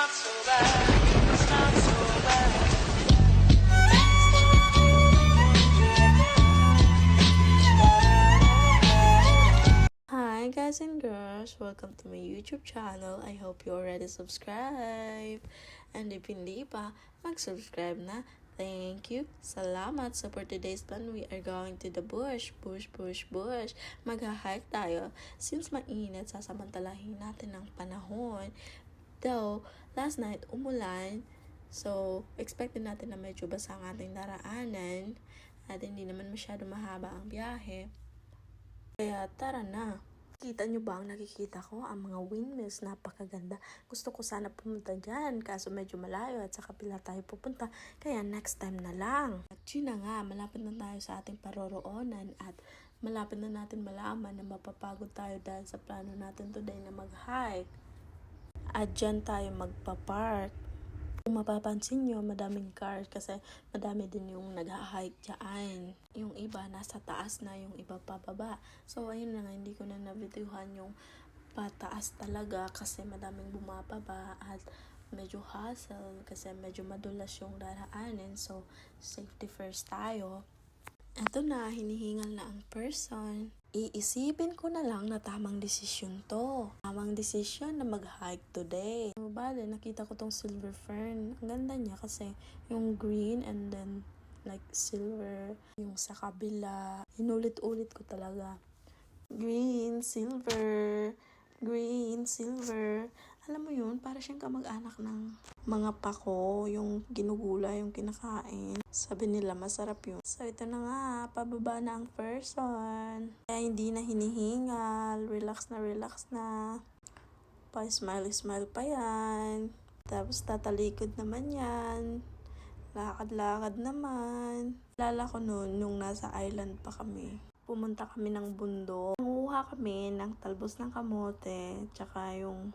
not so bad. It's not so bad. Hi guys and girls, welcome to my YouTube channel. I hope you already subscribe. And if hindi pa, mag-subscribe na. Thank you. Salamat. So for today's plan, we are going to the bush. Bush. Mag-hike tayo. Since mainit, sasamantalahin natin ang panahon. Though, last night, umulan. So, expected natin na medyo basa ang ating daraanan. At hindi naman masyado mahaba ang biyahe. Kaya tara na. Kita nyo ba ang nakikita ko? Ang mga windmills, napakaganda. Gusto ko sana pumunta dyan, kaso medyo malayo at sa kapila tayo pupunta. Kaya next time na lang. At yun na nga, malapit na tayo sa ating paroroonan at malapit na natin malaman na mapapagod tayo dahil sa plano natin today na mag-hike. At dyan tayo magpa-park. Kung mapapansin nyo, madaming cars kasi madami din yung nag-hike dyan. Yung iba nasa taas na, yung iba pababa. So ayun na nga, hindi ko na navideohan yung pataas talaga kasi madaming bumababa at medyo hassle kasi medyo madulas yung daraanin. So safety first tayo. Eto na, hinihingal na ang person. Iisipin ko na lang na tamang desisyon to. Tamang desisyon na mag-hike today. Bale, nakita ko tong silver fern. Ang ganda niya kasi yung green and then like silver. Yung sa kabila. Inulit-ulit ko talaga. Green, silver. Green, silver. Alam mo yun, para siyang kamag-anak ng mga pako, yung ginugula, yung kinakain. Sabi nila, masarap yun. So, ito na nga, pababa na ang person. Kaya hindi na hinihingal, relax na. Pa-smile pa yan. Tapos, tatalikod naman yan. Lakad-lakad naman. Lala ko noon, nung nasa island pa kami. Pumunta kami ng bundok. Nanguha kami ng talbos ng kamote, tsaka yung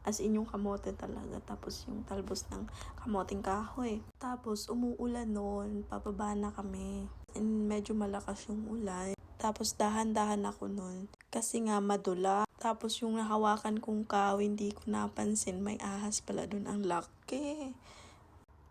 as in yung kamote talaga, tapos yung talbos ng kamoting kahoy. Tapos umuulan noon, pababa na kami. And medyo malakas yung ulan. Tapos dahan-dahan ako noon kasi nga madula. Tapos yung nahawakan kong kahoy, hindi ko napansin, may ahas pala doon. Ang laki.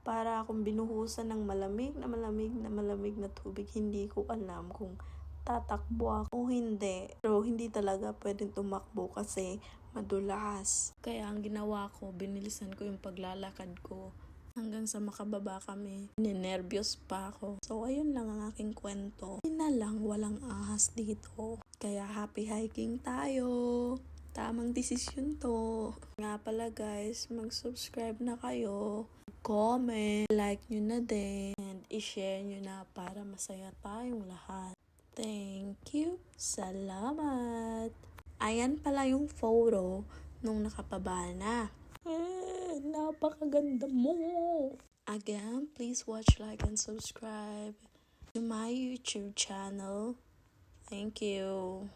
Para akong binuhusan ng malamig na tubig. Hindi ko alam kung tatakbo ako o hindi. Pero hindi talaga pwedeng tumakbo kasi madulas. Kaya ang ginawa ko, binilisan ko yung paglalakad ko hanggang sa makababa kami. Ninervyos pa ako. So ayun lang ang aking kwento. Hindi na lang walang ahas dito. Kaya happy hiking tayo. Tamang desisyon to. Nga pala guys, mag-subscribe na kayo. Comment, like nyo na din. And i-share nyo na para masaya tayong lahat. Thank you. Salamat. Ayan pala yung photo nung nakapaba na. Napakaganda mo. Again, please watch, like, and subscribe to my YouTube channel. Thank you.